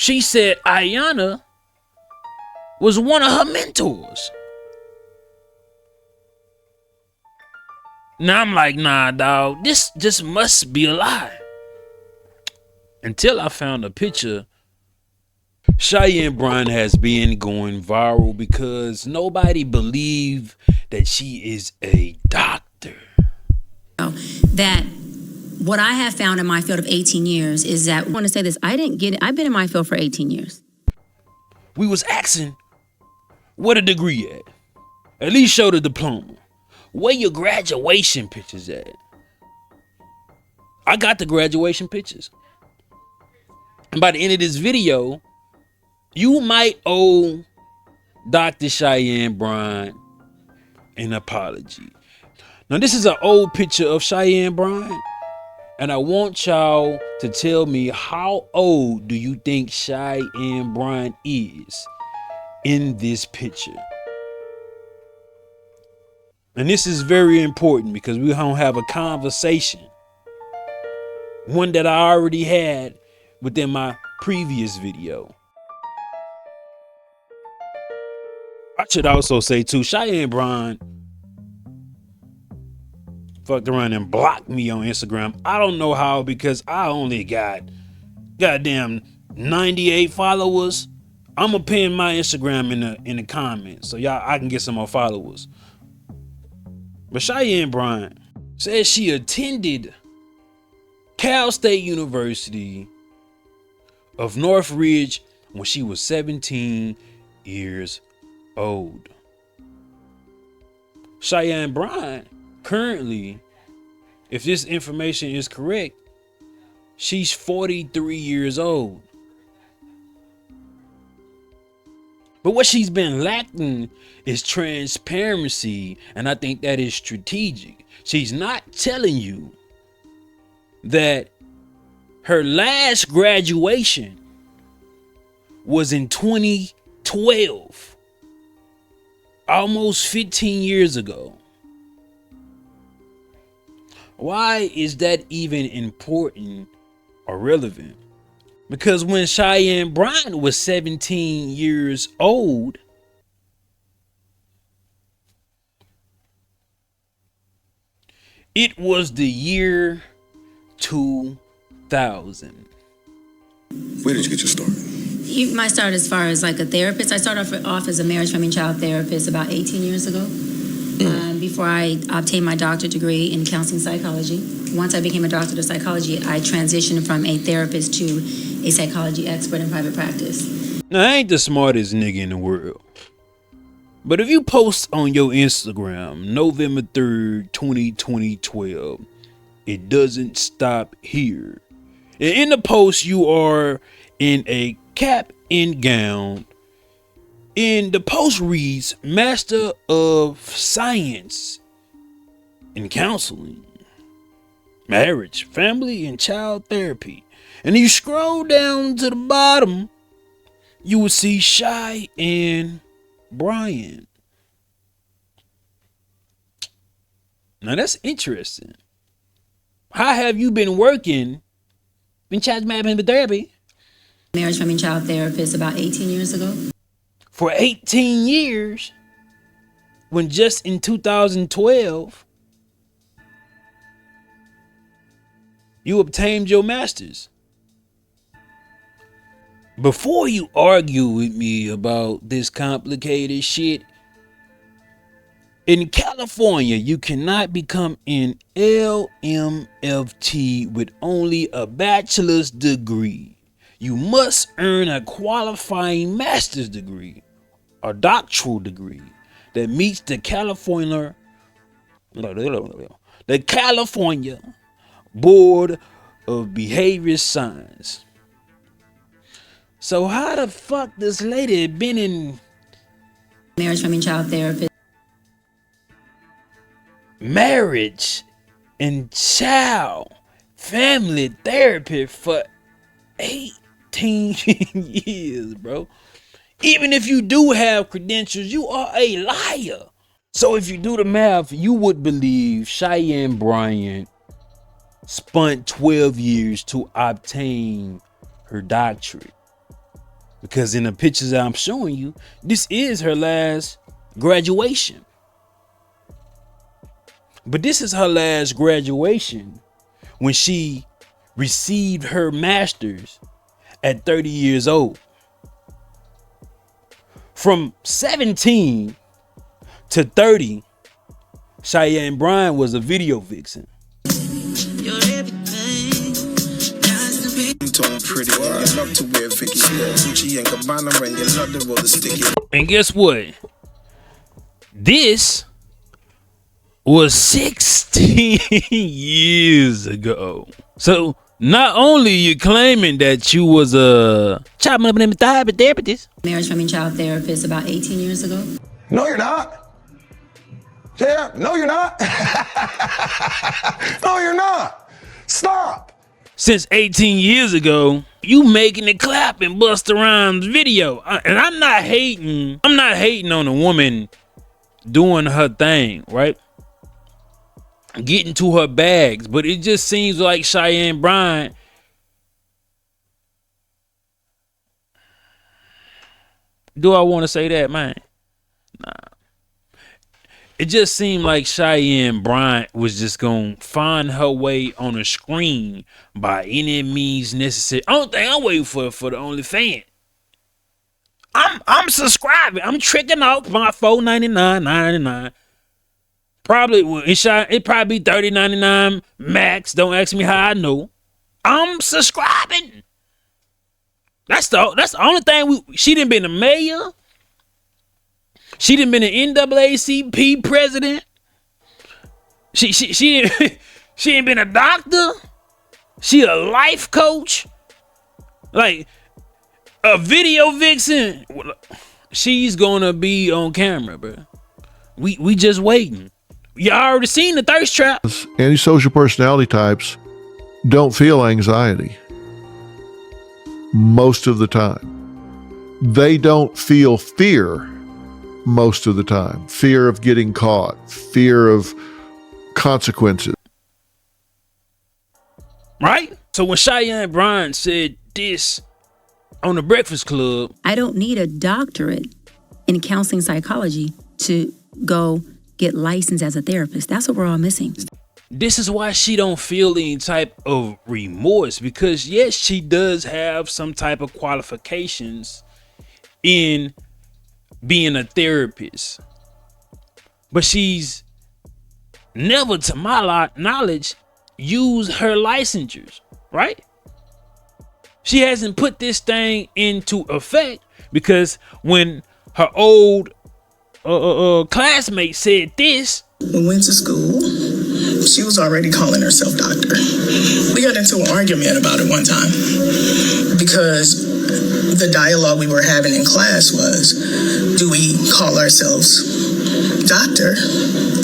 she said Iyanla was one of her mentors. Now I'm like, nah, dog, this just must be a lie. Until I found a picture. Cheyenne Bryant has been going viral because nobody believed that she is a doctor. That what I have found in my field of 18 years is that, I want to say this, I didn't get it. I've been in my field for 18 years. We was asking, what a degree at? At least show the diploma. Where your graduation pictures at? I got the graduation pictures. And by the end of this video, you might owe Dr. Cheyenne Bryant an apology. Now, this is an old picture of Cheyenne Bryant, and I want y'all to tell me, how old do you think Cheyenne Bryant is in this picture? And this is very important because we're going to have a conversation, one that I already had within my previous video. I should also say too, Cheyenne Bryant fucked around and blocked me on Instagram. I don't know how, because I only got goddamn 98 followers. I'm gonna pin my Instagram in the comments so I can get some more followers. But Cheyenne Bryant says she attended Cal State University of Northridge when she was 17 years old. Cheyenne Bryant currently, if this information is correct, she's 43 years old. But what she's been lacking is transparency, and I think that is strategic. She's not telling you that her last graduation was in 2012, almost 15 years ago. Why is that even important or relevant? Because when Cheyenne Bryant was 17 years old, it was the year 2000. Where did you get your start? My start as far as like a therapist, I started off as a marriage, family, and child therapist about 18 years ago. Before I obtained my doctorate degree in counseling psychology. Once I became a doctor of psychology, I transitioned from a therapist to a psychology expert in private practice. Now, I ain't the smartest nigga in the world, but if you post on your Instagram November 3rd, 2012, it doesn't stop here. And in the post, you are in a cap and gown. And the post reads, Master of Science in Counseling, Marriage, Family, and Child Therapy. And you scroll down to the bottom, you will see Cheyenne Bryant. Now that's interesting. How have you been working in child management and therapy? Marriage, family, and child therapist about 18 years ago. For 18 years, when just in 2012, you obtained your master's. Before you argue with me about this complicated shit, in California, you cannot become an LMFT with only a bachelor's degree. You must earn a qualifying master's degree, a doctoral degree that meets the California Board of Behavior Science. So how the fuck this lady been in marriage, family, and child therapist? Marriage and child family therapy for 18 years, bro. Even if you do have credentials, you are a liar. So if you do the math, you would believe Cheyenne Bryant spent 12 years to obtain her doctorate. Because in the pictures I'm showing you, this is her last graduation. But this is her last graduation when she received her master's at 30 years old. From 17 to 30, Cheyenne Bryant was a video vixen. And guess what? This was 16 years ago. So not only you claiming that you was a Marriage, family, child therapist about 18 years ago. No, you're not. Yeah, no, you're not. No, you're not. Stop. Since 18 years ago, you making it clap in Busta Rhymes video. And I'm not hating on a woman doing her thing, right? Getting to her bags, but it just seems like Cheyenne Bryant do I want to say that, man? Nah. It just seemed like Cheyenne Bryant was just gonna find her way on a screen by any means necessary. Only thing I'm waiting for the OnlyFans. I'm subscribing. I'm tricking off my $4.99.99. Probably it probably be $30.99 max. Don't ask me how I know. I'm subscribing. That's the only thing she done been a mayor. She done been an NAACP president. She ain't been a doctor. She a life coach. Like a video vixen. She's gonna be on camera, bro. We just waiting. You already seen the thirst trap. Antisocial personality types don't feel anxiety most of the time. They don't feel fear most of the time. Fear of getting caught, fear of consequences. Right? So when Cheyenne Bryant said this on the Breakfast Club, I don't need a doctorate in counseling psychology to go get licensed as a therapist. That's what we're all missing. this is why she don't feel any type of remorse, because yes, she does have some type of qualifications in being a therapist, but she's never, to my knowledge, used her licensures, right? She hasn't put this thing into effect, because when her old classmate said this, we went to school, she was already calling herself doctor. We got into an argument about it one time because the dialogue we were having in class was, do we call ourselves doctor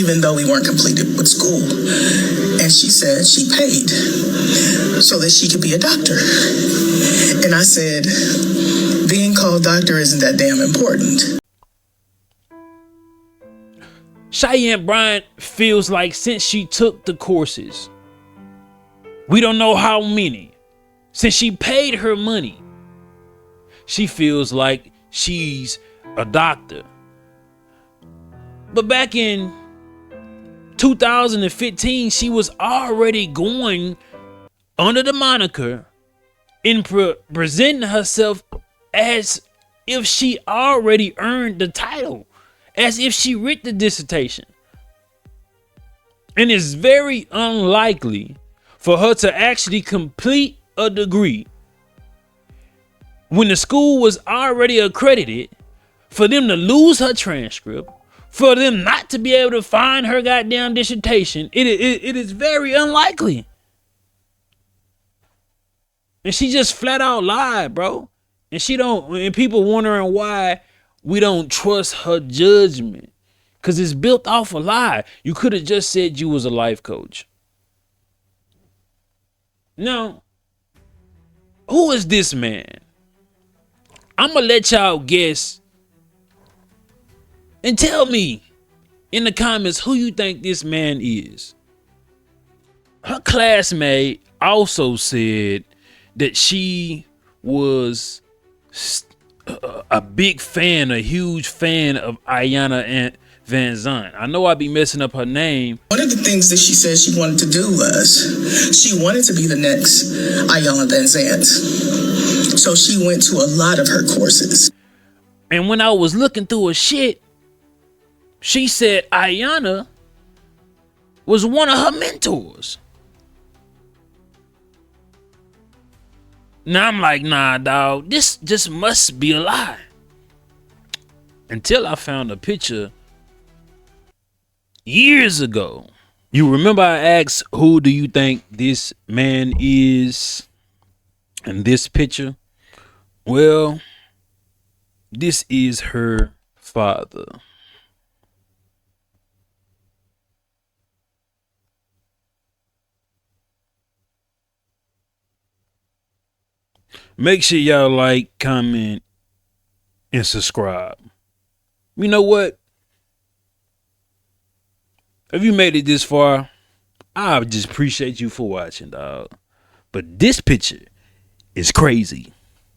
even though we weren't completed with school? And she said she paid so that she could be a doctor. And I said, being called doctor isn't that damn important. Cheyenne Bryant feels like since she took the courses, we don't know how many, since she paid her money, she feels like she's a doctor. But back in 2015, she was already going under the moniker and presenting herself as if she already earned the title, as if she wrote the dissertation. And it's very unlikely for her to actually complete a degree when the school was already accredited, for them to lose her transcript, for them not to be able to find her goddamn dissertation. It is very unlikely. And she just flat out lied, bro. And people wondering why we don't trust her judgment, because it's built off a lie. You could have just said you was a life coach. Now, who is this man? I'm gonna let y'all guess and tell me in the comments who you think this man is. Her classmate also said that she was a big fan, a huge fan of Iyanla Vanzant. I know I be messing up her name. One of the things that she said she wanted to do was she wanted to be the next Iyanla Vanzant. So she went to a lot of her courses. And when I was looking through her shit, she said Iyanla was one of her mentors. Now I'm like, nah, dog, this just must be a lie. Until I found a picture years ago. You remember I asked, who do you think this man is in this picture? Well, this is her father. Make sure y'all like, comment, and subscribe. You know what? If you made it this far, I just appreciate you for watching, dog. But this picture is crazy.